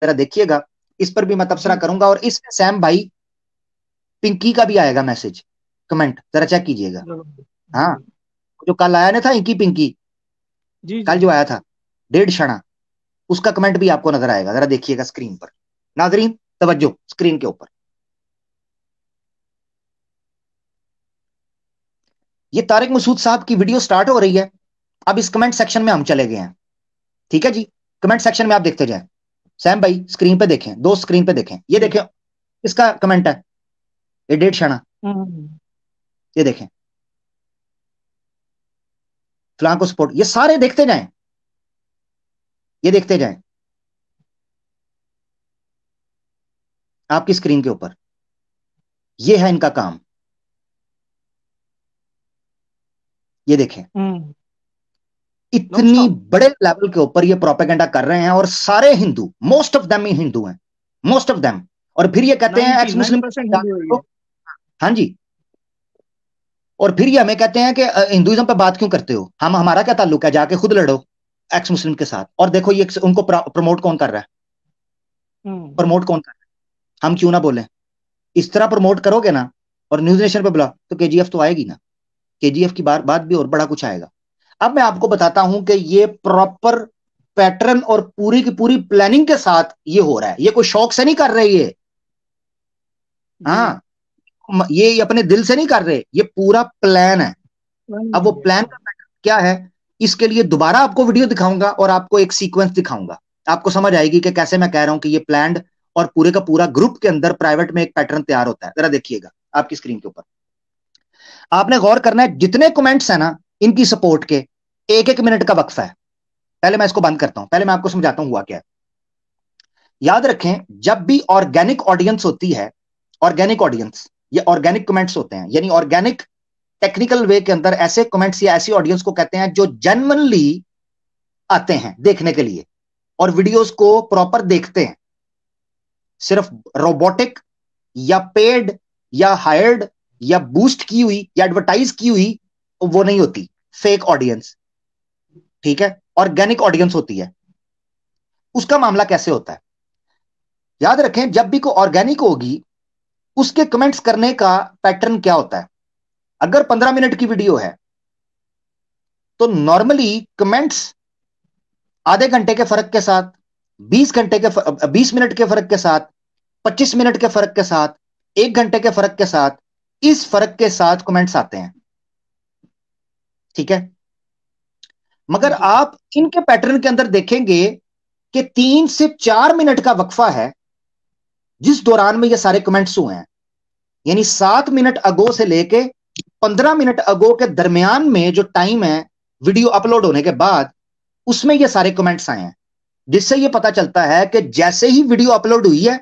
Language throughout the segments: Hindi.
जरा देखिएगा, इस पर भी मैं तबसरा करूंगा। और इसमें सैम भाई पिंकी का भी आएगा मैसेज, कमेंट जरा चेक कीजिएगा। हाँ, जी जो कल आया ना था इंकी पिंकी, जी कल जी। जो आया था 1.5 क्षणा, उसका कमेंट भी आपको नजर आएगा, जरा देखिएगा स्क्रीन पर। नाजरीन तवज्जो स्क्रीन के ऊपर, ये तारिक मसूद साहब की वीडियो स्टार्ट हो रही है। अब इस कमेंट सेक्शन में हम चले गए हैं, ठीक है जी। कमेंट सेक्शन में आप देखते जाएं। सैम भाई स्क्रीन पे देखें, दो स्क्रीन पे देखें, ये जी। देखें, इसका कमेंट है ये 1.5 क्षणा, हम्म। ये देखें, फलां को सपोर्ट, ये सारे देखते जाएं, ये देखते जाएं आपकी स्क्रीन के ऊपर। ये है इनका काम, ये देखें, हम्म। डॉक्टर इतनी साहब। बड़े लेवल के ऊपर ये प्रोपेगेंडा कर रहे हैं, और सारे Hindu, most of them he Hindu हैं, मोस्ट ऑफ देम। और फिर ये कहते हैं एक्स मुस्लिम, 99% हिंदू है ये। हाँ जी, और फिर ये हमें कहते हैं कि हिंदुइज्म पे बात क्यों करते हो, हम, हमारा क्या ताल्लुक है, जाके खुद लड़ो एक्स मुस्लिम के साथ। और देखो ये उनको प्रमोट कौन कर रहा है, हम्म। प्रमोट कौन कर रहा है, हम क्यों ना बोले। इस तरह प्रमोट करोगे ना, और न्यूज नेशन पे बुला, तो केजीएफ तो आएगी ना, केजीएफ की बात भी और बड़ा कुछ आएगा। अब मैं आपको बताता हूं कि ये प्रॉपर पैटर्न और पूरी की पूरी प्लानिंग के साथ ये हो रहा है, ये कोई शौक से नहीं कर रहे ये, जी। हाँ, ये अपने दिल से नहीं कर रहे, ये पूरा प्लान है। अब वो नहीं है। प्लान का पैटर्न क्या है, इसके लिए दोबारा आपको वीडियो दिखाऊंगा और आपको एक सीक्वेंस दिखाऊंगा, आपको समझ आएगी कि कैसे मैं कह रहा हूं कि ये प्लान्ड, और पूरे का पूरा ग्रुप के अंदर प्राइवेट में एक पैटर्न तैयार होता है। जरा देखिएगा आपकी स्क्रीन के ऊपर, आपने गौर करना है, जितने कमेंट्स है ना इनकी सपोर्ट के, 1-1 मिनट का वक्फा है। पहले मैं इसको बंद करता हूं, पहले मैं आपको समझाता हूं हुआ क्या है। याद रखें, जब भी ऑर्गेनिक ऑडियंस होती है, ऑर्गेनिक ऑडियंस, ये ऑर्गेनिक कमेंट्स होते हैं, यानी ऑर्गेनिक टेक्निकल वे के अंदर ऐसे कमेंट्स या ऐसी ऑडियंस को कहते हैं जो जेन्युइनली आते हैं देखने के लिए और वीडियोस को प्रॉपर देखते हैं। सिर्फ रोबोटिक या पेड या हायर्ड या बूस्ट की हुई या एडवर्टाइज की हुई वो नहीं होती, फेक ऑडियंस, ठीक है, ऑर्गेनिक ऑडियंस होती है। उसका मामला कैसे होता है, याद रखें, जब भी कोई ऑर्गेनिक होगी उसके कमेंट्स करने का पैटर्न क्या होता है। अगर 15 मिनट की वीडियो है तो नॉर्मली कमेंट्स आधे घंटे के फर्क के साथ, 20 मिनट के फर्क के साथ, 25 मिनट के फर्क के साथ, 1 घंटे के फर्क के साथ, इस फर्क के साथ कमेंट्स आते हैं, ठीक है। मगर जी। आप इनके पैटर्न के अंदर देखेंगे कि 3 से 4 मिनट का वक्फा है जिस दौरान में ये सारे कमेंट्स हुए हैं, यानी 7 मिनट अगो से लेके 15 मिनट अगो के दरमियान में जो टाइम है वीडियो अपलोड होने के बाद, उसमें ये सारे कमेंट्स आए हैं। जिससे ये पता चलता है कि जैसे ही वीडियो अपलोड हुई है,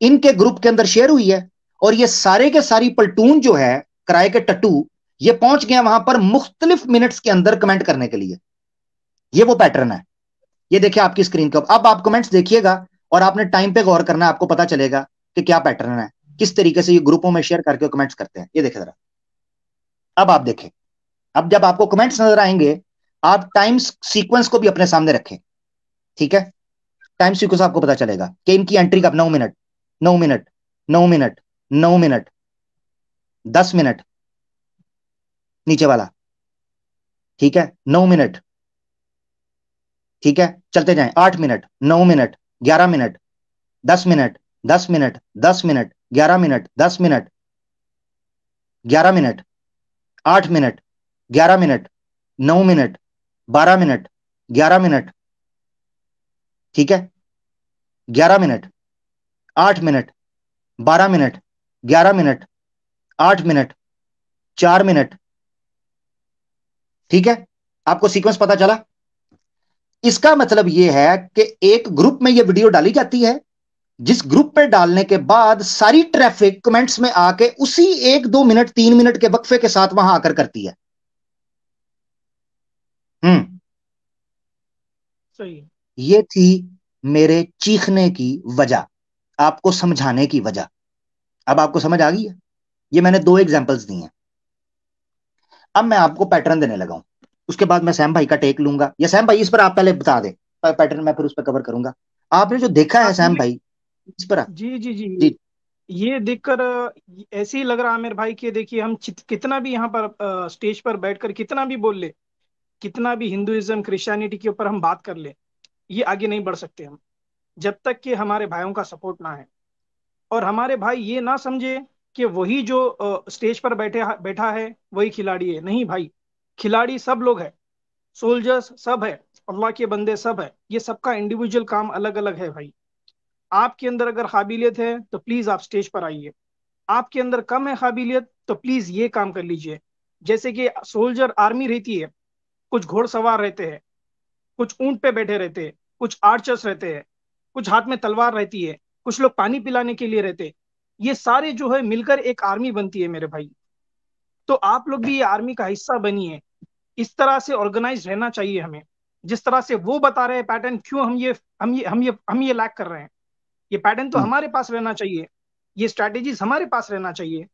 इनके ग्रुप के अंदर शेयर हुई है, और ये सारे के सारी पलटून जो है किराए के टट्टू, ये पहुंच गए वहां पर मुख्तलिफ मिनट्स के अंदर कमेंट करने के लिए। ये वो पैटर्न है, ये देखिए आपकी स्क्रीन पर। अब आप कमेंट्स देखिएगा और आपने टाइम पे गौर करना है, आपको पता चलेगा कि क्या पैटर्न है, किस तरीके से ये ग्रुपों में शेयर करके कमेंट्स करते हैं। ये देखें जरा, अब आप देखें, अब जब आपको कमेंट्स नजर आएंगे, आप टाइम सीक्वेंस को भी अपने सामने रखें, ठीक है। टाइम सीक्वेंस आपको पता चलेगा कि इनकी एंट्री कब, 9 minute, 9 minute, 9 minute, 9 minute, 10 minute, नीचे वाला, ठीक है, 9 मिनट, ठीक है, चलते जाएं, 8 minute, 9 minute, 11 minute, 10 minute, 10 minute, 10 minute, 11 minute, 10 minute, 11 minute, 8 minute, 11 minute, 9 minute, 12 minute, 11 minute, ठीक है, 11 minute, 8 minute, 12 minute, 11 minute, 8 minute, 4 minute, ठीक है। आपको सीक्वेंस पता चला। इसका मतलब यह है कि एक ग्रुप में यह वीडियो डाली जाती है, जिस ग्रुप पे डालने के बाद सारी ट्रैफिक कमेंट्स में आके उसी 1-2 मिनट 3 मिनट के वक्फे के साथ वहां आकर करती है। हम्म, सही है। ये थी मेरे चीखने की वजह, आपको समझाने की वजह। अब आपको समझ आ गई है, ये मैंने 2 एग्जांपल्स दी हैं। अब मैं आपको पैटर्न देने लगा हूं, उसके बाद मैं सैम भाई का टेक लूंगा, या सैम भाई इस पर आप पहले बता दें पैटर्न, मैं फिर उस पर कवर करूंगा। आपने जो देखा है सैम ये भाई इस पर जी जी जी जी। ये देखकर ऐसे ही लग रहा है आमिर भाई कि देखिए हम कितना भी यहाँ पर स्टेज पर बैठकर कितना भी बोल ले, कितना भी हिंदुइज्म क्रिश्चियनिटी के ऊपर हम बात कर ले, ये आगे नहीं बढ़ सकते हम, जब तक कि हमारे भाइयों का सपोर्ट ना है। और हमारे भाई ये ना समझे कि वही जो स्टेज पर बैठा है वही खिलाड़ी है। नहीं भाई, खिलाड़ी सब लोग हैं, सोल्जर्स सब है, अल्लाह के बंदे सब है। ये सबका इंडिविजुअल काम अलग अलग है भाई। आपके अंदर अगर काबिलियत है तो प्लीज आप स्टेज पर आइए। आपके अंदर कम है काबिलियत तो प्लीज ये काम कर लीजिए। जैसे कि सोल्जर आर्मी रहती है, कुछ घोड़सवार रहते हैं, कुछ ऊंट पे बैठे रहते हैं, कुछ आर्चर्स रहते हैं, कुछ हाथ में तलवार रहती है, कुछ लोग पानी पिलाने के लिए रहते हैं। ये सारे जो है मिलकर एक आर्मी बनती है मेरे भाई। तो आप लोग भी ये आर्मी का हिस्सा बनिए। इस तरह से ऑर्गेनाइज रहना चाहिए हमें। जिस तरह से वो बता रहे हैं पैटर्न, क्यों हम ये लैक कर रहे हैं? ये पैटर्न तो हम्म, हमारे पास रहना चाहिए, ये स्ट्रैटेजीज हमारे पास रहना चाहिए।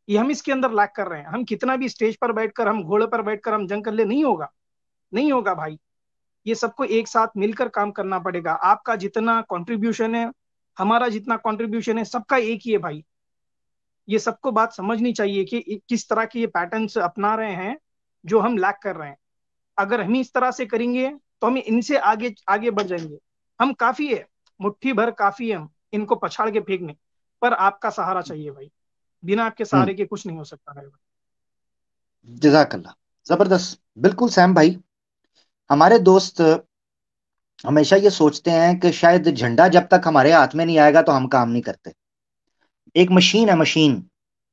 ये हम इसके अंदर लैक कर रहे हैं। हम कितना भी स्टेज पर बैठकर, हम घोड़े पर बैठकर हम जंग कर ले, नहीं होगा। नहीं होगा भाई। ये सबको एक साथ मिलकर काम करना पड़ेगा। आपका जितना कंट्रीब्यूशन है, हमारा जितना कंट्रीब्यूशन है, सबका एक ही है भाई। ये सबको बात समझनी चाहिए कि किस तरह के ये पैटर्न्स अपना रहे हैं जो हम लैक कर रहे हैं। अगर हम इस तरह से करेंगे तो हम इनसे आगे आगे बढ़ जाएंगे। हम काफी है, मुट्ठी भर काफी है हम इनको पछाड़ के फेंकने। पर आपका सहारा चाहिए भाई। बिना आपके हम्म। सहारे के कुछ नहीं हो सकता है भाई। जजाकल्ला। जबरदस्त, बिल्कुल सैम भाई। हमारे दोस्त हमेशा ये सोचते हैं कि शायद झंडा जब तक हमारे हाथ में नहीं आएगा तो हम काम नहीं करते। एक मशीन है, मशीन,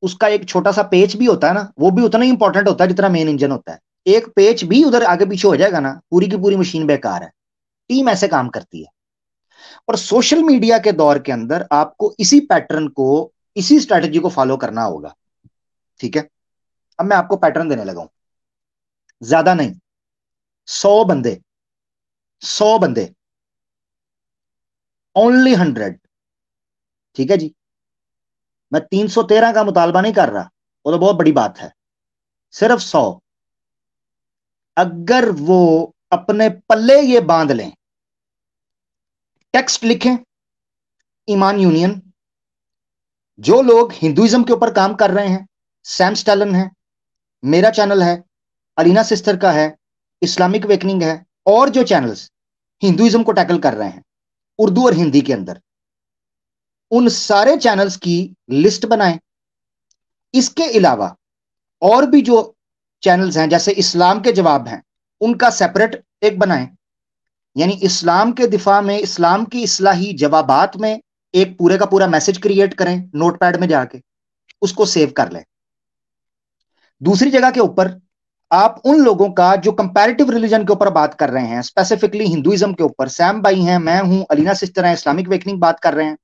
उसका एक छोटा सा पेच भी होता है ना, वो भी उतना ही इंपॉर्टेंट होता है जितना मेन इंजन होता है। एक पेच भी उधर आगे पीछे हो जाएगा ना, पूरी की पूरी मशीन बेकार है। टीम ऐसे काम करती है। और सोशल मीडिया के दौर के अंदर आपको इसी पैटर्न को, इसी स्ट्रेटजी को फॉलो करना होगा। ठीक है, अब मैं आपको पैटर्न देने लगा हूं। ज्यादा नहीं, 100 बंदे, 100 बंदे, ओनली 100। ठीक है जी, मैं 313 का मुतालबा नहीं कर रहा, वो तो बहुत बड़ी बात है। सिर्फ 100। अगर वो अपने पल्ले ये बांध लें, टेक्स्ट लिखें, ईमान यूनियन, जो लोग हिंदुइज्म के ऊपर काम कर रहे हैं, सैम स्टैलन है, मेरा चैनल है, अलीना सिस्टर का है, इस्लामिक वेकनिंग है, और जो चैनल्स हिंदुइज्म को टैकल कर रहे हैं उर्दू और हिंदी के अंदर, उन सारे चैनल्स की लिस्ट बनाएं। इसके अलावा और भी जो चैनल्स हैं, जैसे इस्लाम के जवाब हैं, उनका सेपरेट एक बनाएं। यानी इस्लाम के दिफा में, इस्लाम की इस्लाही जवाबात में एक पूरे का पूरा मैसेज क्रिएट करें, नोटपैड में जाके उसको सेव कर लें। दूसरी जगह के ऊपर आप उन लोगों का जो कंपैरेटिव रिलीजन के ऊपर बात कर रहे हैं, स्पेसिफिकली हिंदुइज्म के ऊपर, सैम भाई हैं, मैं हूं, अलीना सिस्टर हैं, इस्लामिक वेकनिंग बात कर रहे हैं,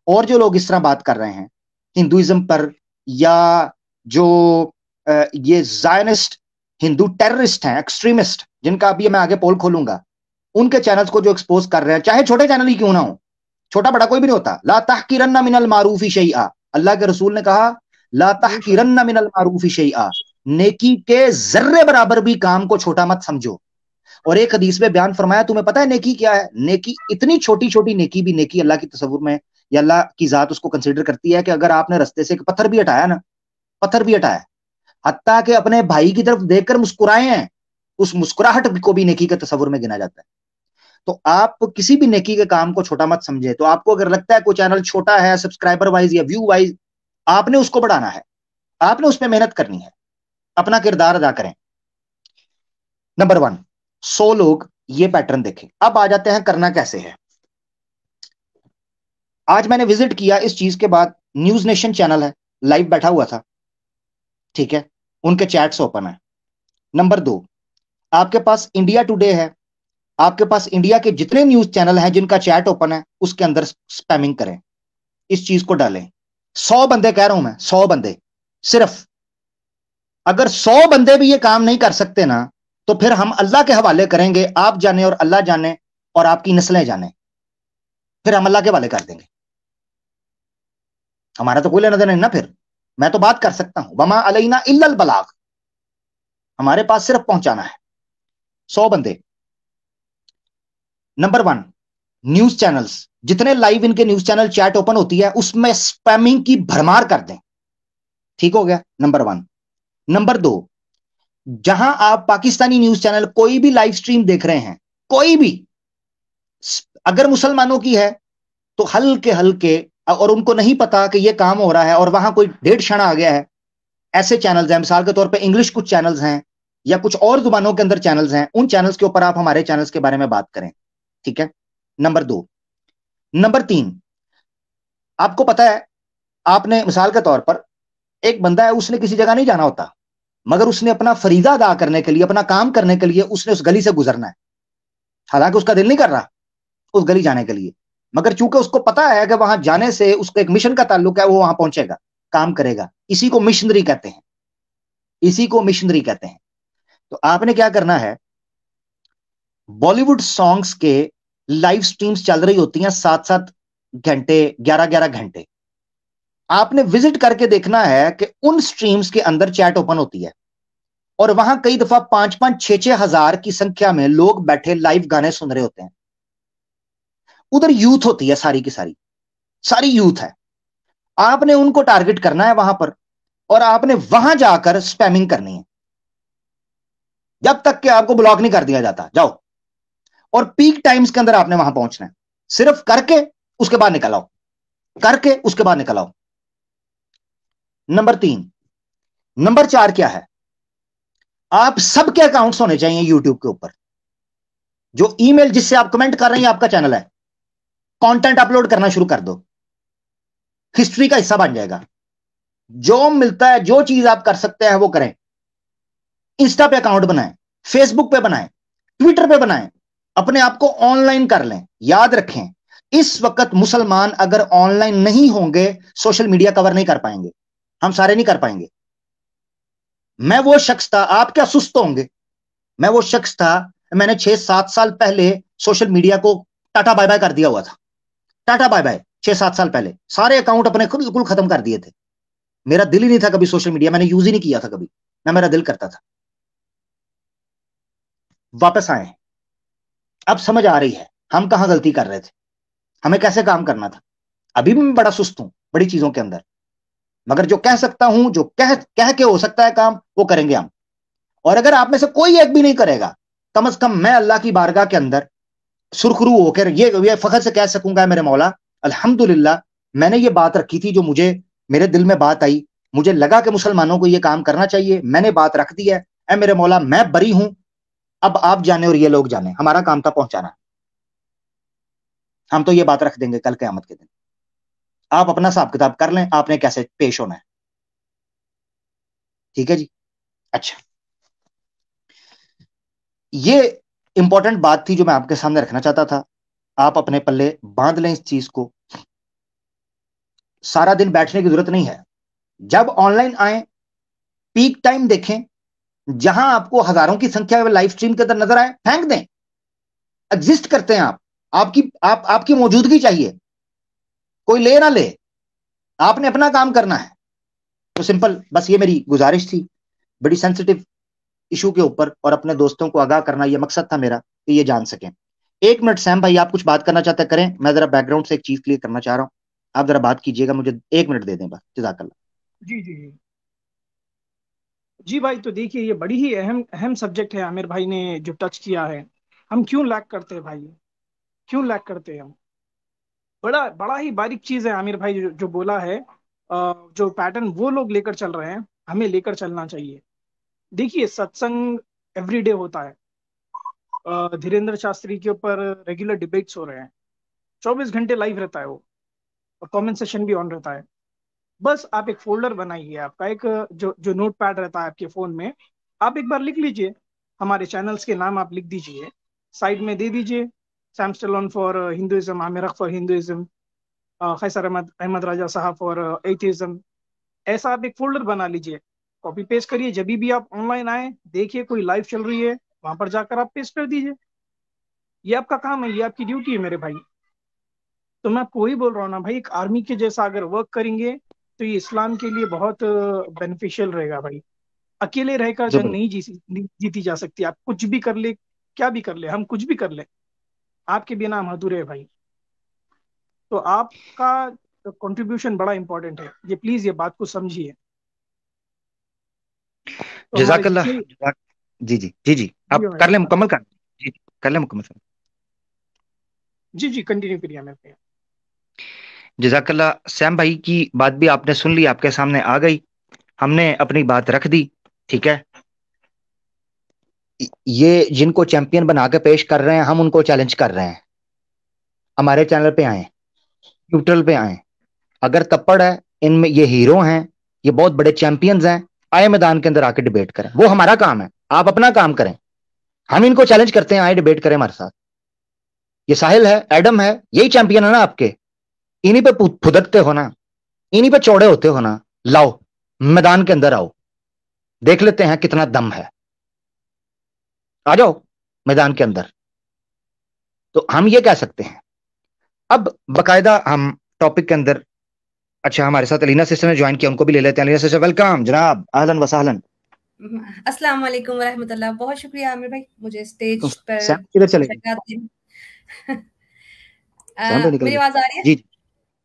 और जो लोग इस तरह बात कर रहे हैं हिंदुइज्म पर, या जो ये जायनिस्ट हिंदू टेररिस्ट हैं, एक्सट्रीमिस्ट, जिनका अभी मैं आगे पोल खोलूंगा, उनके चैनल्स को जो एक्सपोज कर रहे हैं, चाहे छोटे चैनल ही क्यों ना हो, छोटा बड़ा कोई भी नहीं होता, ला तहकीरन्ना मिनल मारूफी शैआ, अल्लाह के रसूल ने कहा ला बेशक। तहकीरन्ना मिनल मारूफी शैआ, नेकी के जर्रे बराबर भी काम को छोटा मत समझो। और एक हदीस में बयान फरमाया, तुम्हें पता है नेकी क्या है? नेकी, इतनी छोटी छोटी नेकी भी नेकी अल्लाह की तस्वुर में, या अल्लाह की जात उसको कंसिडर करती है कि अगर आपने रस्ते से एक पत्थर भी हटाया ना, पत्थर भी हटाया, हत्ता कि अपने भाई की तरफ देखकर मुस्कुराए हैं, उस मुस्कुराहट को भी नेकी के तस्वुर में गिना जाता है। तो आप किसी भी नेकी के काम को छोटा मत समझे। तो आपको अगर लगता है कोई चैनल छोटा है सब्सक्राइबर वाइज या व्यू वाइज, आपने उसको बढ़ाना है, आपने उसमें मेहनत करनी है, अपना किरदार अदा करें। नंबर 1, 100 लोग ये पैटर्न देखें। अब आ जाते हैं करना कैसे है। आज मैंने विजिट किया इस चीज के बाद, न्यूज नेशन चैनल है, लाइव बैठा हुआ था। ठीक है, उनके चैट्स ओपन है। नंबर 2, आपके पास इंडिया टुडे है, आपके पास इंडिया के जितने न्यूज चैनल हैं जिनका चैट ओपन है, उसके अंदर स्पैमिंग करें, इस चीज को डालें। 100 बंदे कह रहा हूं मैं, 100 बंदे सिर्फ। अगर 100 बंदे भी ये काम नहीं कर सकते ना, तो फिर हम अल्लाह के हवाले करेंगे, आप जाने और अल्लाह जाने और आपकी नस्लें जाने, फिर हम अल्लाह के हवाले कर देंगे। हमारा तो कोई लेना देना नहीं ना फिर। मैं तो बात कर सकता हूं, वमा अलैना इल्लल बलाग, हमारे पास सिर्फ पहुंचाना है। 100 बंदे। नंबर 1, न्यूज चैनल्स, जितने लाइव इनके न्यूज चैनल चैट ओपन होती है उसमें स्पैमिंग की भरमार कर दें। ठीक हो गया, नंबर वन। नंबर दो, जहां आप पाकिस्तानी न्यूज चैनल कोई भी लाइव स्ट्रीम देख रहे हैं, कोई भी, अगर मुसलमानों की है तो हल्के हल्के, और उनको नहीं पता कि यह काम हो रहा है और वहां कोई डेढ़ क्षण आ गया है, ऐसे चैनल्स हैं, मिसाल के तौर पे इंग्लिश कुछ चैनल्स हैं या कुछ और जुबानों के अंदर चैनल्स हैं, उन चैनल्स के ऊपर आप हमारे चैनल्स के बारे में बात करें। ठीक है, नंबर दो। नंबर तीन, आपको पता है, आपने मिसाल के तौर पर, एक बंदा है, उसने किसी जगह नहीं जाना होता, मगर उसने अपना फरीजा अदा करने के लिए, अपना काम करने के लिए उसने उस गली से गुजरना है, हालांकि उसका दिल नहीं कर रहा उस गली जाने के लिए, मगर चूंकि उसको पता है कि वहां जाने से उसको एक मिशन का ताल्लुक है, वो वहां पहुंचेगा, काम करेगा। इसी को मिशनरी कहते हैं, इसी को मिशनरी कहते हैं। तो आपने क्या करना है, बॉलीवुड सॉन्ग्स के लाइव स्ट्रीम्स चल रही होती हैं 7-7 घंटे, 11-11 घंटे, आपने विजिट करके देखना है कि उन स्ट्रीम्स के अंदर चैट ओपन होती है और वहां कई दफा 5-5, 6-6 हजार की संख्या में लोग बैठे लाइव गाने सुन रहे होते हैं। उधर यूथ होती है, सारी की सारी, सारी यूथ है। आपने उनको टारगेट करना है वहां पर, और आपने वहां जाकर स्पैमिंग करनी है जब तक कि आपको ब्लॉक नहीं कर दिया जाता। जाओ, और पीक टाइम्स के अंदर आपने वहां पहुंचना है, सिर्फ करके उसके बाद निकल आओ, करके उसके बाद निकल आओ। नंबर तीन। नंबर चार क्या है, आप सबके अकाउंट्स होने चाहिए यूट्यूब के ऊपर। जो ईमेल जिससे आप कमेंट कर रहे हैं आपका चैनल है, कंटेंट अपलोड करना शुरू कर दो, हिस्ट्री का हिस्सा बन जाएगा। जो मिलता है, जो चीज आप कर सकते हैं वो करें। इंस्टा पे अकाउंट बनाएं, फेसबुक पे बनाएं, ट्विटर पे बनाएं, अपने आप को ऑनलाइन कर लें। याद रखें, इस वक्त मुसलमान अगर ऑनलाइन नहीं होंगे, सोशल मीडिया कवर नहीं कर पाएंगे, हम सारे नहीं कर पाएंगे। मैं वो शख्स था, आप क्या सुस्त होंगे, मैं वो शख्स था, मैंने 6-7 साल पहले सोशल मीडिया को टाटा बाय बाय कर दिया हुआ था। टाटा बाय बाय, 6-7 साल पहले सारे अकाउंट अपने खुद बिल्कुल खत्म कर दिए थे। मेरा दिल ही नहीं था कभी सोशल मीडिया, मैंने यूज ही नहीं किया था कभी, ना मेरा दिल करता था। वापस आए, अब समझ आ रही है हम कहां गलती कर रहे थे, हमें कैसे काम करना था। अभी भी मैं बड़ा सुस्त हूं बड़ी चीजों के अंदर, मगर जो कह सकता हूं, जो कह कह के हो सकता है काम, वो करेंगे हम। और अगर आप में से कोई एक भी नहीं करेगा, कम से कम मैं अल्लाह की बारगाह के अंदर सुरखरू होकर ये फखर से कह सकूंगा, मेरे मौला अल्हम्दुलिल्लाह, मैंने ये बात रखी थी जो मुझे, मेरे दिल में बात आई, मुझे लगा कि मुसलमानों को ये काम करना चाहिए, मैंने बात रख दी है, ए मेरे मौला मैं बरी हूं। अब आप जाने और ये लोग जाने, हमारा काम था पहुंचाना, हम तो ये बात रख देंगे कल क़यामत के दिन। आप अपना हिसाब किताब कर लें, आपने कैसे पेश होना है। ठीक है जी। अच्छा, ये इंपॉर्टेंट बात थी जो मैं आपके सामने रखना चाहता था। आप अपने पल्ले बांध लें इस चीज को, सारा दिन बैठने की जरूरत नहीं है। जब ऑनलाइन आए, पीक टाइम देखें, जहां आपको हजारों की संख्या में लाइव स्ट्रीम के अंदर नजर आए, फेंक दें। एग्जिस्ट करते हैं आप, आपकी मौजूदगी चाहिए, कोई ले ना ले, आपने अपना काम करना है। तो सिंपल, बस ये मेरी गुजारिश थी, बड़ी सेंसिटिव इशू के ऊपर, और अपने दोस्तों को आगाह करना ये मकसद था मेरा कि ये जान सकें। 1 मिनट सैम भाई, आप कुछ बात करना चाहते हैं करें, मैं जरा बैकग्राउंड से एक चीज क्लियर करना चाह रहा हूं, आप जरा बात कीजिएगा, मुझे 1 मिनट दे दें बस, जजाकल्ला। जी जी जी। जी भाई, तो देखिए ये बड़ी ही अहम अहम सब्जेक्ट है आमिर भाई ने जो टच किया है। हम क्यों लैग करते हैं भाई, क्यों लैग करते हैं हम। बड़ा बड़ा ही बारीक चीज है आमिर भाई जो बोला है। जो पैटर्न वो लोग लेकर चल रहे हैं, हमें लेकर चलना चाहिए। देखिए सत्संग एवरीडे होता है। धीरेन्द्र शास्त्री के ऊपर रेगुलर डिबेट्स हो रहे हैं। 24 घंटे लाइव रहता है वो, और कमेंट सेशन भी ऑन रहता है। बस आप एक फोल्डर बनाइए, आपका एक जो जो नोट पैड रहता है आपके फोन में, आप एक बार लिख लीजिए, हमारे चैनल्स के नाम आप लिख दीजिए, साइड में दे दीजिए, सैम स्टलोन फॉर हिंदुइज्म, आमिर अख फॉर हिंदुइज्म, खैसर अहमद अहमद राजा साहब फॉर एथिज्म। ऐसा आप एक फोल्डर बना लीजिए, कॉपी पेस्ट करिए, जब भी आप ऑनलाइन आए देखिए कोई लाइव चल रही है, वहां पर जाकर आप पेस्ट कर दीजिए। ये आपका काम है, ये आपकी ड्यूटी है मेरे भाई। तो मैं आपको वही बोल रहा हूँ ना भाई, एक आर्मी के जैसा अगर वर्क करेंगे तो ये इस्लाम के लिए बहुत बेनिफिशियल रहेगा भाई। अकेले रहकर जंग जबरदस्त। नहीं जीती जा सकती। आप कुछ भी कर ले, क्या भी कर ले, हम कुछ भी कर ले, आपके बिना हम अधूरे हैं भाई। तो आपका कंट्रीब्यूशन बड़ा इंपॉर्टेंट है, ये प्लीज ये बात को समझिए। तो हमारे जजाकल्ला। जितने, जी जी जी जी, जी आप भाई कर ले आप मुकम्मल कर। जी जी, कर ले मुकम्मल सर। जी जी कंटिन्यू करिए मेरे पे। जजाकल्ला। सैम भाई की बात भी आपने सुन ली, आपके सामने आ गई, हमने अपनी बात रख दी। ठीक है, ये जिनको चैंपियन बना के पेश कर रहे हैं, हम उनको चैलेंज कर रहे हैं। हमारे चैनल पे आए, ट्विटर पे आए, अगर तप्पड़ है इनमें, ये हीरो हैं, ये बहुत बड़े चैंपियंस हैं, आए मैदान के अंदर आके डिबेट करें, वो हमारा काम है, आप अपना काम करें। हम इनको चैलेंज करते हैं, आए डिबेट करें हमारे साथ। ये साहिल है, एडम है, यही चैंपियन है ना आपके, इन्हीं पे फुदकते हो ना, इन्हीं पे चौड़े होते हो ना। लाओ, मैदान के अंदर आओ, देख लेते हैं कितना दम है। आ जाओ मैदान के अंदर। तो हम ये कह सकते हैं। अब बकायदा हम टॉपिक के अंदर, अच्छा हमारे साथ अलीना सिस्टर ने ज्वाइन किया, उनको भी ले लेते हैं। अलीना सिस्टर वेलकम जनाब, अहलन वसहलन। अस्सलाम वालेकुम रहमतुल्लाह। बहुत शुक्रिया आमिर भाई मुझे तो स्टेज पर सैम किधर चले गए? जगह देने। सैम भाई निकल मेरी गए। आवाज आ रही है? जी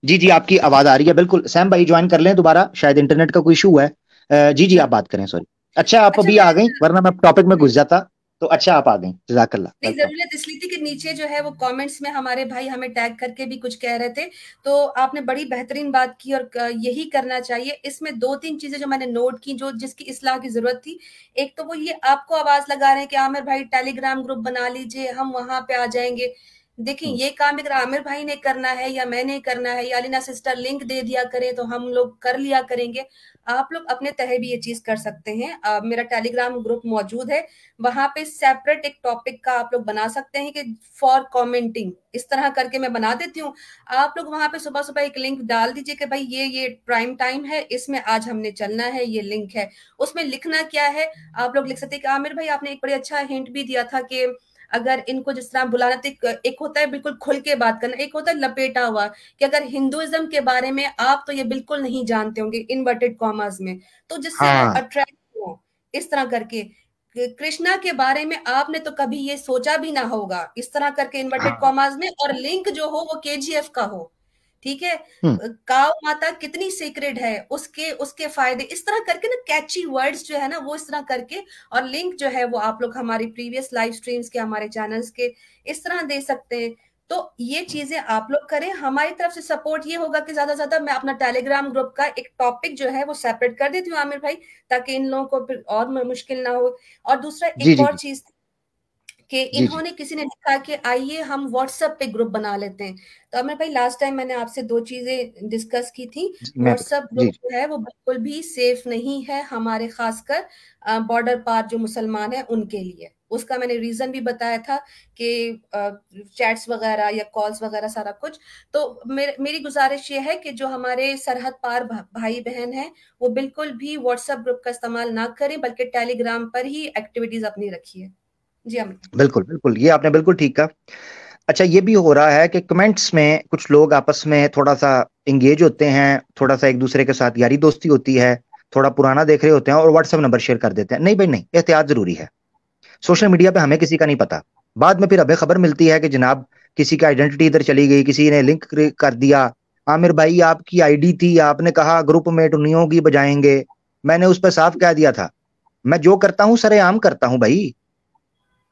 जी जी, आपकी आवाज आ रही है बिल्कुल। सैम भाई ज्वाइन कर लें दोबारा, शायद इंटरनेट का कोई इशू है। जी जी, आप बात करें, सॉरी। अच्छा आप अच्छा अभी आ मैं गई, वरना मैं टॉपिक में घुस जाता। तो अच्छा आप आ गई, जजाकल्ला, नहीं, वेलकम। जरूरत इसलिए थी कि नीचे जो है वो कमेंट्स में हमारे भाई हमें टैग करके भी कुछ कह रहे थे। तो आपने बड़ी बेहतरीन बात की और यही करना चाहिए। इसमें दो तीन चीजें जो मैंने नोट की, जो जिसकी इस्लाह की जरूरत थी। एक तो वो ये आपको आवाज लगा रहे हैं कि आमिर भाई टेलीग्राम ग्रुप बना लीजिए, हम वहां पे आ जाएंगे। देखिए ये काम अगर आमिर भाई ने करना है या मैंने करना है या अलीना सिस्टर लिंक दे दिया करें तो हम लोग कर लिया करेंगे। आप लोग अपने तहे भी ये चीज कर सकते हैं। मेरा टेलीग्राम ग्रुप मौजूद है, वहां पे सेपरेट एक टॉपिक का आप लोग बना सकते हैं कि फॉर कमेंटिंग, इस तरह करके मैं बना देती हूँ। आप लोग वहां पे सुबह सुबह एक लिंक डाल दीजिए कि भाई ये प्राइम टाइम है, इसमें आज हमने चलना है, ये लिंक है। उसमें लिखना क्या है, आप लोग लिख सकते हैं कि आमिर भाई आपने एक बड़ी अच्छा हिंट भी दिया था कि अगर इनको जिस तरह बुलाना, तो एक होता है बिल्कुल खुल के बात करना, एक होता है लपेटा हुआ, कि अगर हिंदुइज्म के बारे में आप तो ये बिल्कुल नहीं जानते होंगे इन्वर्टेड कॉमर्स में, तो जिससे वो हाँ अट्रैक्ट हो इस तरह करके। कृष्णा के बारे में आपने तो कभी ये सोचा भी ना होगा, इस तरह करके इन्वर्टेड हाँ। कॉमर्स में, और लिंक जो हो वो केजीएफ का हो। ठीक है, हम्म। काव माता कितनी सीक्रेट है, उसके उसके फायदे, इस तरह करके ना कैची वर्ड्स जो है ना वो इस तरह करके, और लिंक जो है वो आप लोग हमारी प्रीवियस लाइव स्ट्रीम्स के, हमारे चैनल्स के इस तरह दे सकते हैं। तो ये चीजें आप लोग करें। हमारी तरफ से सपोर्ट ये होगा कि ज्यादा से ज्यादा मैं अपना टेलीग्राम ग्रुप का एक टॉपिक जो है वो सेपरेट कर देती हूँ आमिर भाई, ताकि इन लोगों को फिर और मुश्किल ना हो। और दूसरा जी एक जी और जी चीज कि जी जी इन्होंने, किसी ने लिखा कि आइए हम व्हाट्सएप पे ग्रुप बना लेते हैं। तो अमर भाई लास्ट टाइम मैंने आपसे दो चीजें डिस्कस की थी। जी, मैं व्हाट्सएप ग्रुप जी जो है वो बिल्कुल भी सेफ नहीं है हमारे, खासकर बॉर्डर पार जो मुसलमान है उनके लिए। उसका मैंने रीजन भी बताया था कि चैट्स वगैरह या कॉल्स वगैरह सारा कुछ। तो मेरी गुजारिश ये है कि जो हमारे सरहद पार भाई बहन हैं वो बिल्कुल भी व्हाट्सएप ग्रुप का इस्तेमाल ना करें, बल्कि टेलीग्राम पर ही एक्टिविटीज अपनी रखिए। जी अमित भाई। बिल्कुल बिल्कुल, ये आपने बिल्कुल ठीक कहा। अच्छा ये भी हो रहा है कि कमेंट्स में कुछ लोग आपस में थोड़ा सा इंगेज होते हैं, थोड़ा सा एक दूसरे के साथ यारी दोस्ती होती है, थोड़ा पुराना देख रहे होते हैं और व्हाट्सएप नंबर शेयर कर देते हैं। नहीं भाई नहीं, एहतियात जरूरी है। सोशल मीडिया पे हमें किसी का नहीं पता, बाद में फिर हमें खबर मिलती है कि जनाब किसी की आइडेंटिटी इधर चली गई, किसी ने लिंक कर दिया। आमिर भाई आपकी आईडी थी, आपने कहा ग्रुप में टुन्नियों की बजाएंगे, मैंने उस पर साफ कह दिया था, मैं जो करता हूं सरेआम करता हूं भाई।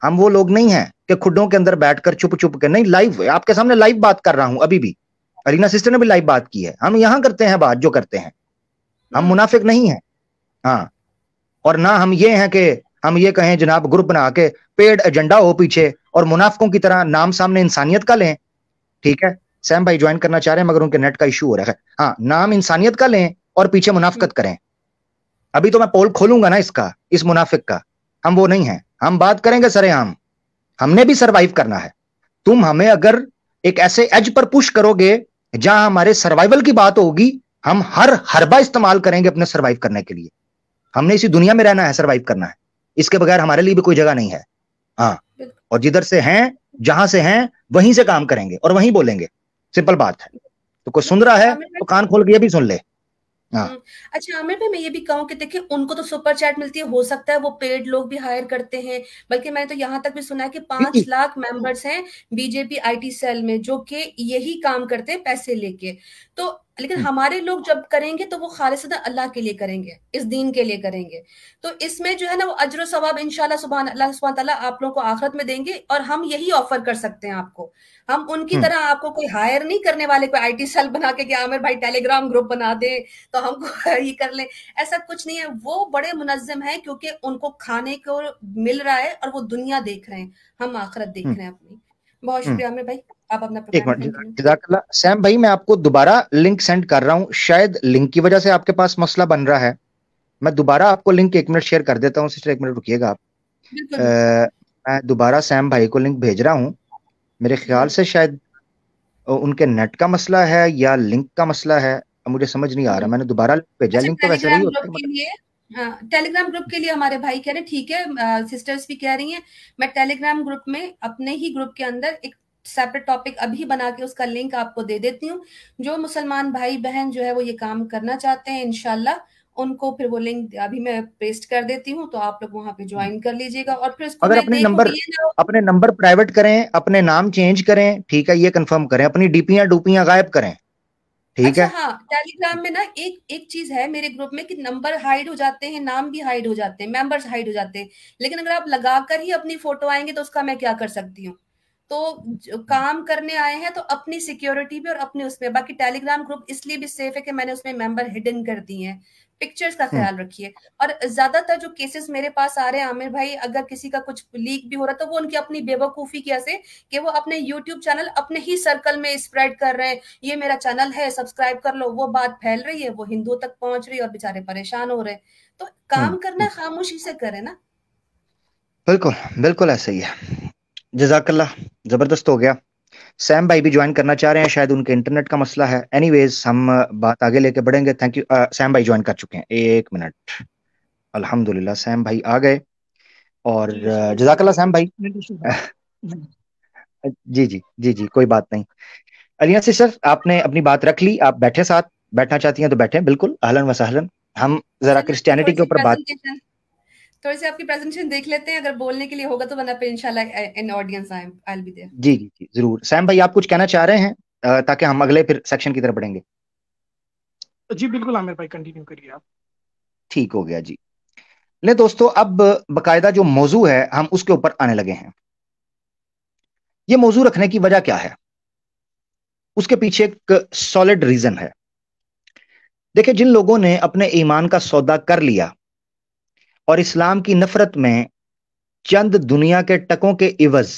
हम वो लोग नहीं हैं कि खुड्डों के अंदर बैठकर चुप चुप के, नहीं, लाइव आपके सामने लाइव बात कर रहा हूं अभी भी। अरीना सिस्टर ने भी लाइव बात की है, हम यहां करते हैं बात जो करते हैं, हम मुनाफिक नहीं हैं। हाँ, और ना हम ये हैं कि हम ये कहें जनाब ग्रुप बना के पेड एजेंडा हो पीछे और मुनाफिकों की तरह नाम सामने इंसानियत का लें। ठीक है, सैम भाई ज्वाइन करना चाह रहे हैं मगर उनके नेट का इशू हो रहा है। हाँ, नाम इंसानियत का लें और पीछे मुनाफिकत करें। अभी तो मैं पोल खोलूंगा ना इसका, इस मुनाफिक का। हम वो नहीं है, हम बात करेंगे सरेआम, हमने भी सरवाइव करना है। तुम हमें अगर एक ऐसे एज पर पुश करोगे जहां हमारे सर्वाइवल की बात होगी, हम हर हरबा इस्तेमाल करेंगे अपने सर्वाइव करने के लिए। हमने इसी दुनिया में रहना है, सर्वाइव करना है, इसके बगैर हमारे लिए भी कोई जगह नहीं है। हाँ, और जिधर से हैं, जहां से हैं, वहीं से काम करेंगे और वहीं बोलेंगे, सिंपल बात है। तो कोई सुन रहा है तो कान खोल के ये भी सुन ले। हाँ अच्छा आमिर भाई, मैं ये भी कहूँ कि देखिए उनको तो सुपर चैट मिलती है, हो सकता है वो पेड लोग भी हायर करते हैं, बल्कि मैंने तो यहाँ तक भी सुना है कि जी 5 जी लाख मेंबर्स हैं बीजेपी आईटी सेल में जो कि यही काम करते हैं पैसे लेके। तो लेकिन हम्म, हमारे लोग जब करेंगे तो वो खालिसता अल्लाह के लिए करेंगे, इस दीन के लिए करेंगे। तो इसमें जो है ना वो अज्र सवाब इंशाल्लाह सुभान अल्लाह सुभान तआला आप लोगों को आखिरत में देंगे। और हम यही ऑफर कर सकते हैं आपको, हम उनकी हम्म, तरह आपको कोई हायर नहीं करने वाले, कोई आईटी सेल बना के कि आमिर भाई टेलीग्राम ग्रुप बना दे तो हमको ये कर ले, ऐसा कुछ नहीं है। वो बड़े मुनज्जम है क्योंकि उनको खाने को मिल रहा है और वो दुनिया देख रहे हैं, हम आखिरत देख हम्म, रहे हैं अपनी। बहुत हम्म। शुक्रिया आमिर भाई, आप अपना एक प्रोग्राम मिनट, कंटिन्यू। जज़ाकल्लाह सैम भाई, मैं आपको दोबारा लिंक सेंड कर रहा हूँ, शायद लिंक की वजह से आपके पास मसला बन रहा है। मैं दोबारा आपको लिंक 1 मिनट शेयर कर देता हूँ। सिस्टर 1 मिनट रुकिएगा आप। बिल्कुल बिल्कुल। मैं दोबारा सैम भाई को लिंक भेज रहा हूँ। मेरे ख्याल से शायद उनके नेट का मसला है या लिंक का मसला है, अब मुझे समझ नहीं आ रहा। मैंने दोबारा भेजा, अच्छा लिंक तो वैसे वही टेलीग्राम होता ग्रुप है के मगर। लिए, हाँ टेलीग्राम ग्रुप के लिए हमारे भाई कह रहे ठीक है, सिस्टर्स भी कह रही हैं, मैं टेलीग्राम ग्रुप में अपने ही ग्रुप के अंदर एक सेपरेट टॉपिक अभी बना के उसका लिंक आपको दे देती हूँ। जो मुसलमान भाई बहन जो है वो ये काम करना चाहते हैं इंशाल्लाह उनको फिर वो लिंक अभी मैं पेस्ट कर देती हूँ, तो आप लोग वहां पे ज्वाइन कर लीजिएगा। और फिर उसको अगर मैं देखूंगी ये ना। अपने नंबर प्राइवेट करें, अपने नाम चेंज करें, ठीक है, ये कंफर्म करें, अपनी डीपियां डूपियां गायब करें, ठीक अच्छा है। हाँ, टेलीग्राम में ना एक एक चीज है मेरे ग्रुप में कि नंबर हाइड हो जाते हैं, नाम भी हाइड हो जाते हैं, मेंबर्स हाइड हो जाते हैं, लेकिन अगर आप लगाकर ही अपनी फोटो आएंगे तो उसका मैं क्या कर सकती हूँ। तो काम करने आए हैं तो अपनी सिक्योरिटी भी और अपने उसमें, बाकी टेलीग्राम ग्रुप इसलिए भी सेफ है कि मैंने उसमें मेंबर हिडन कर दिए हैं। पिक्चर्स का हम्म, ख्याल रखिए। और ज्यादातर जो केसेस मेरे पास आ रहे हैं आमिर भाई, अगर किसी का कुछ लीक भी हो रहा है तो वो उनकी अपनी बेवकूफी की वजह से कि वो अपने यूट्यूब चैनल अपने ही सर्कल में स्प्रेड कर रहे हैं, ये मेरा चैनल है सब्सक्राइब कर लो, वो बात फैल रही है, वो हिंदुओं तक पहुंच रही है और बेचारे परेशान हो रहे हैं। तो हम्म, काम करना खामोशी से करे ना। बिल्कुल बिल्कुल ऐसे ही है। जजाकल्ला, जबरदस्त हो गया। सैम भाई भी ज्वाइन करना चाह रहे हैं, शायद उनके इंटरनेट का मसला है। एनीवेज हम बात आगे लेके बढ़ेंगे। Thank you. सैम भाई ज्वाइन कर चुके हैं, 1 मिनट। अल्हम्दुलिल्लाह सैम भाई आ गए। और जी शुक्रिया जजाकल्ला शुक्रिया सैम भाई। जी। जी जी जी जी, कोई बात नहीं। अलिया सिस्टर, आपने अपनी बात रख ली, आप बैठे, साथ बैठना चाहती हैं तो बैठे, बिल्कुल अहलन व सहलन। हम जरा चलिए आपकी क्रिश्चियनिटी के ऊपर बात। थोड़ी सी आपकी प्रेजेंटेशन देख लेते हैं, अगर बोलने के लिए होगा तो, वरना फिर इंशाल्लाह in audience I will be there. जी जी जी जरूर। सैम भाई आप कुछ कहना चाह रहे हैं, ताकि हम अगले फिर सेक्शन की तरफ बढ़ेंगे। जी बिल्कुल आमिर भाई, कंटिन्यू करिए आप। ठीक हो गया जी। ले दोस्तों, अब बकायदा जो मौजू है हम उसके ऊपर आने लगे हैं। ये मौजू रखने की वजह क्या है, उसके पीछे एक सॉलिड रीजन है। देखिए, जिन लोगों ने अपने ईमान का सौदा कर लिया और इस्लाम की नफरत में चंद दुनिया के टकों के इवज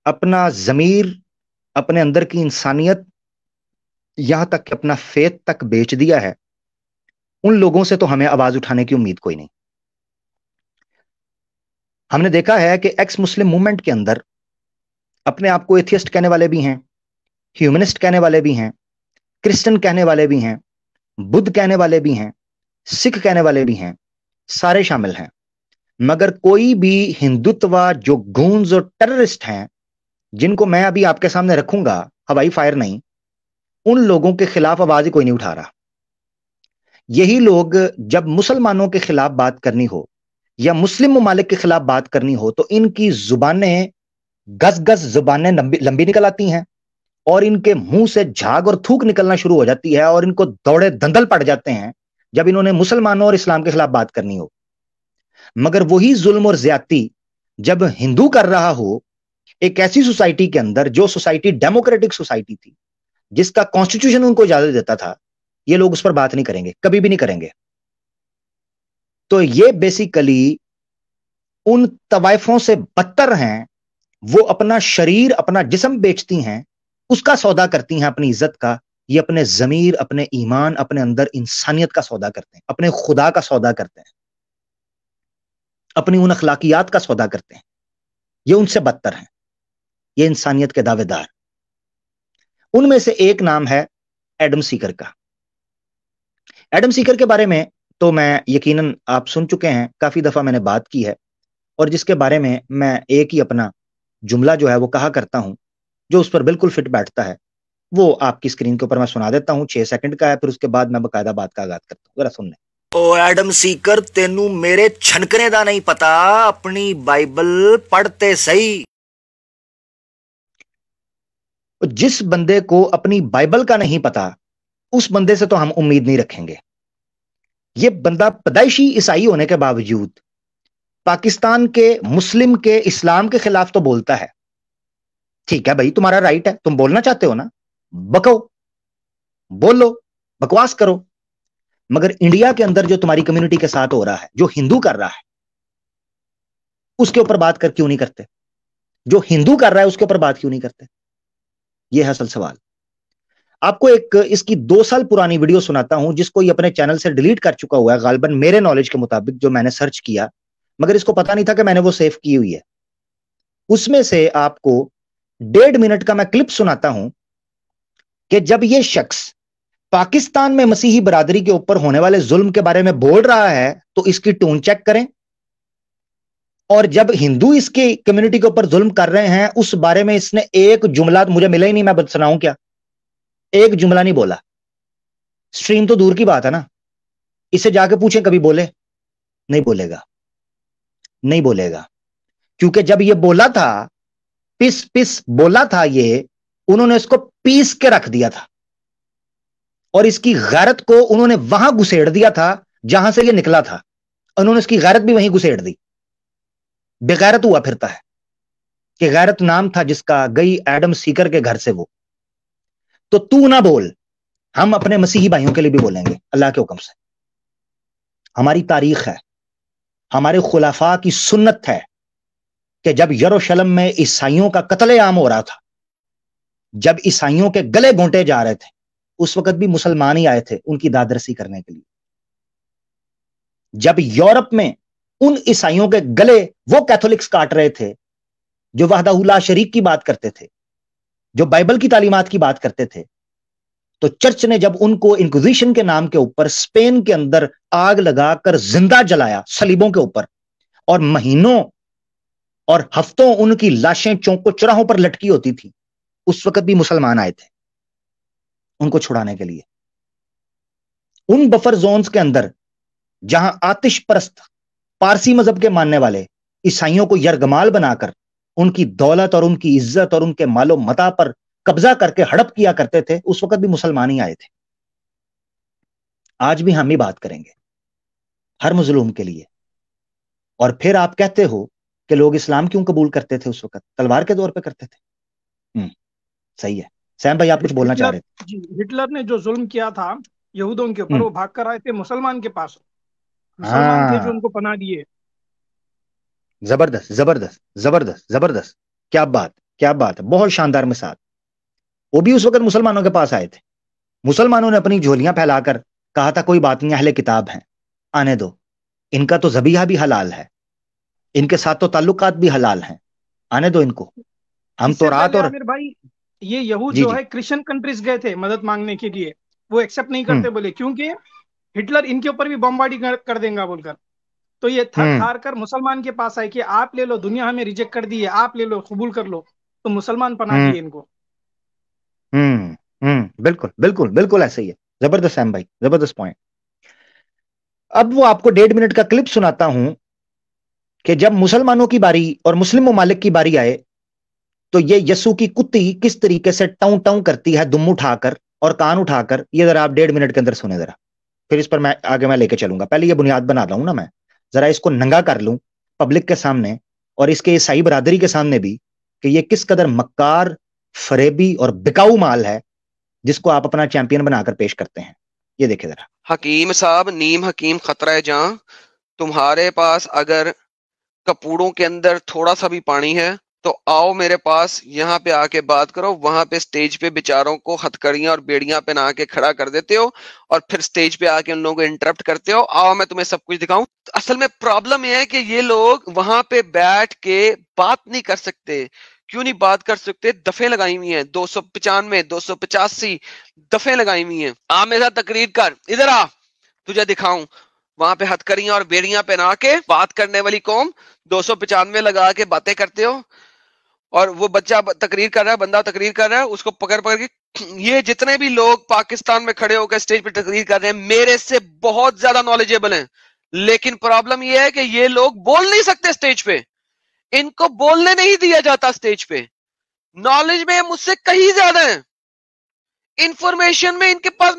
अपना जमीर, अपने अंदर की इंसानियत, यहां तक कि अपना फेथ तक बेच दिया है, उन लोगों से तो हमें आवाज उठाने की उम्मीद कोई नहीं। हमने देखा है कि एक्स मुस्लिम मूवमेंट के अंदर अपने आप को एथियस्ट कहने वाले भी हैं, ह्यूमनिस्ट कहने वाले भी हैं, क्रिश्चियन कहने वाले भी हैं, बुद्ध कहने वाले भी हैं, सिख कहने वाले भी हैं, सारे शामिल हैं। मगर कोई भी हिंदुत्व जो गूंज और टेररिस्ट हैं, जिनको मैं अभी आपके सामने रखूंगा, हवाई फायर नहीं, उन लोगों के खिलाफ आवाज ही कोई नहीं उठा रहा। यही लोग जब मुसलमानों के खिलाफ बात करनी हो या मुस्लिम ममालिक के खिलाफ बात करनी हो तो इनकी जुबानें, गज गज जुबानें लंबी लंबी निकल आती हैं और इनके मुंह से झाग और थूक निकलना शुरू हो जाती है और इनको दौड़े दंदल पड़ जाते हैं जब इन्होंने मुसलमानों और इस्लाम के खिलाफ बात करनी हो। मगर वही जुल्म और ज्यादती जब हिंदू कर रहा हो, एक ऐसी सोसाइटी के अंदर जो सोसाइटी डेमोक्रेटिक सोसाइटी थी, जिसका कॉन्स्टिट्यूशन उनको इजाजत देता था, ये लोग उस पर बात नहीं करेंगे, कभी भी नहीं करेंगे। तो ये बेसिकली उन तवाइफों से बदतर हैं। वो अपना शरीर, अपना जिस्म बेचती हैं, उसका सौदा करती हैं, अपनी इज्जत का। ये अपने जमीर, अपने ईमान, अपने अंदर इंसानियत का सौदा करते हैं, अपने खुदा का सौदा करते हैं, अपनी उन अखलाकियात का सौदा करते हैं। ये उनसे बदतर हैं, ये इंसानियत के दावेदार। उनमें से एक नाम है एडम सीकर का। एडम सीकर के बारे में तो मैं यकीनन आप सुन चुके हैं, काफी दफा मैंने बात की है, और जिसके बारे में मैं एक ही अपना जुमला जो है वो कहा करता हूं, जो उस पर बिल्कुल फिट बैठता है वो आपकी स्क्रीन के ऊपर मैं सुना देता हूं, 6 सेकंड का है, फिर उसके बाद मैं बकायदा बात का आगाज करता हूं, जरा सुन लें। ओ एडम सीकर, तेनू मेरे छनकने दा नहीं पता, अपनी बाइबल पढ़ते सही। जिस बंदे को अपनी बाइबल का नहीं पता, उस बंदे से तो हम उम्मीद नहीं रखेंगे। ये बंदा पैदाइशी ईसाई होने के बावजूद पाकिस्तान के मुस्लिम के इस्लाम के खिलाफ तो बोलता है। ठीक है भाई, तुम्हारा राइट है, तुम बोलना चाहते हो ना, बको, बोलो, बकवास करो, मगर इंडिया के अंदर जो तुम्हारी कम्युनिटी के साथ हो रहा है, जो हिंदू कर रहा है, उसके ऊपर बात कर क्यों नहीं करते? जो हिंदू कर रहा है उसके ऊपर बात क्यों नहीं करते? यह है असल सवाल। आपको एक इसकी 2 साल पुरानी वीडियो सुनाता हूं, जिसको ये अपने चैनल से डिलीट कर चुका हुआ है, गालिबन मेरे नॉलेज के मुताबिक, जो मैंने सर्च किया, मगर इसको पता नहीं था कि मैंने वो सेव की हुई है। उसमें से आपको 1.5 मिनट का मैं क्लिप सुनाता हूं कि जब ये शख्स पाकिस्तान में मसीही बरादरी के ऊपर होने वाले जुल्म के बारे में बोल रहा है, तो इसकी टोन चेक करें, और जब हिंदू इसके कम्युनिटी के ऊपर जुल्म कर रहे हैं, उस बारे में इसने एक जुमला, मुझे मिला ही नहीं, मैं सुनाऊं क्या, एक जुमला नहीं बोला। स्ट्रीम तो दूर की बात है ना, इसे जाके पूछें कभी बोले? नहीं बोलेगा, नहीं बोलेगा, क्योंकि जब ये बोला था, पिस पिस बोला था ये, उन्होंने इसको पीस के रख दिया था, और इसकी गैरत को उन्होंने वहां घुसेड़ दिया था जहां से ये निकला था, उन्होंने इसकी गैरत भी वहीं घुसेड़ दी। बेगैरत हुआ फिरता है कि गैरत नाम था जिसका, गई एडम सीकर के घर से वो। तो तू ना बोल, हम अपने मसीही भाइयों के लिए भी बोलेंगे अल्लाह के हुक्म से। हमारी तारीख है, हमारे खुलाफा की सुन्नत है कि जब यरूशलेम में ईसाइयों का कत्लेआम हो रहा था, जब ईसाइयों के गले घोंटे जा रहे थे, उस वक्त भी मुसलमान ही आए थे उनकी दादरसी करने के लिए। जब यूरोप में उन ईसाइयों के गले वो कैथोलिक्स काट रहे थे जो वहदहुल्लाह शरीक की बात करते थे, जो बाइबल की तालीमात की बात करते थे, तो चर्च ने जब उनको इंक्विजिशन के नाम के ऊपर स्पेन के अंदर आग लगाकर जिंदा जलाया सलीबों के ऊपर, और महीनों और हफ्तों उनकी लाशें चौकों चौराहों पर लटकी होती थी, उस वक्त भी मुसलमान आए थे उनको छुड़ाने के लिए। उन बफर जोन्स के अंदर जहां आतिश परस्त पारसी मजहब के मानने वाले ईसाइयों को यरगमाल बनाकर उनकी दौलत और उनकी इज्जत और उनके मालो मता पर कब्जा करके हड़प किया करते थे, उस वक्त भी मुसलमान ही आए थे। आज भी हम ही बात करेंगे हर मजलूम के लिए। और फिर आप कहते हो कि लोग इस्लाम क्यों कबूल करते थे उस वक्त? तलवार के दौर पे करते थे। सही है। सैम भाई, आप कुछ बोलना चाह रहे थे? जी, हिटलर ने जो जुल्म किया था यहूदियों के ऊपर, वो भाग कर आए थे मुसलमान के पास, मुसलमान थे जो उनको पनाह दिए। जबरदस्त जबरदस्त जबरदस्त जबरदस्त, क्या बात, क्या बात है, बहुत शानदार मिसाल। वो भी उस वक्त मुसलमानों के पास आए थे, मुसलमानों ने अपनी झोलियां फैलाकर कहा था कोई बात नहीं, अहले किताब हैं, आने दो, इनका तो ज़बीहा भी हलाल है, इनके साथ तो ताल्लुकात भी हलाल हैं, आने दो इनको। हम तो रात और आमिर भाई, ये यहूद जो है क्रिश्चियन कंट्रीज गए थे मदद मांगने के लिए, वो एक्सेप्ट नहीं करते, बोले क्योंकि हिटलर इनके ऊपर भी बमबारी कर देगा बोलकर। तो ये थक हार कर मुसलमान के पास आए कि आप ले लो, दुनिया हमें रिजेक्ट कर दी है, आप ले लो, कबूल कर लो। तो मुसलमान पनाह दिए इनको। बिल्कुल बिल्कुल बिल्कुल ऐसा ही है। जबरदस्त सैम भाई, जबरदस्त पॉइंट। अब वो आपको 1.5 मिनट का क्लिप सुनाता हूं कि जब मुसलमानों की बारी और मुस्लिम ममालिक की बारी आए, तो ये यस्सु की कुत्ती किस तरीके से टाउं टाउं करती है, दुम उठाकर और कान उठाकर। ये जरा आप 1.5 मिनट के अंदर सुने जरा, फिर इस पर मैं आगे लेके चलूंगा। पहले ये बुनियाद बना रहा हूं ना, मैं जरा इसको नंगा कर लूं पब्लिक के सामने और इसके ईसाई बरादरी के सामने भी, कि ये किस कदर मक्कार, फरेबी और बिकाऊ माल है जिसको आप अपना चैंपियन बनाकर पेश करते हैं। ये देखे जरा। हकीम साहब, नीम हकीम खतरा है जहां, तुम्हारे पास अगर कपूड़ों के अंदर थोड़ा सा भी पानी है तो आओ मेरे पास, यहाँ पे आके बात करो। वहां पे स्टेज पे बेचारों को हथकड़ियां और बेड़ियां पहना के खड़ा कर देते हो और फिर स्टेज पे आके उन लोगों को इंटरप्ट करते हो। आओ मैं तुम्हें सब कुछ दिखाऊं। असल में प्रॉब्लम यह है कि ये लोग वहां पे बैठ के बात नहीं कर सकते। क्यों नहीं बात कर सकते? दफे लगाई हुई हैं, 295 285 दफे लगाई हुई हैं। आ मेरे साथ तकरीर कर, इधर आ, तुझे दिखाऊं। वहां पे हथकड़ियां और बेड़ियां पहना के बात करने वाली कौम 295 लगा के बातें करते हो, और वो बच्चा तकरीर कर रहा है, बंदा तकरीर कर रहा है, उसको पकड़ पकड़ के ये जितने भी लोग पाकिस्तान में खड़े होकर स्टेज पे तकरीर कर रहे हैं मेरे से बहुत ज्यादा नॉलेजेबल हैं, लेकिन प्रॉब्लम ये है कि ये लोग बोल नहीं सकते स्टेज पे, इनको बोलने नहीं दिया जाता स्टेज पे। नॉलेज में मुझसे कहीं ज्यादा है, इंफॉर्मेशन में इनके पास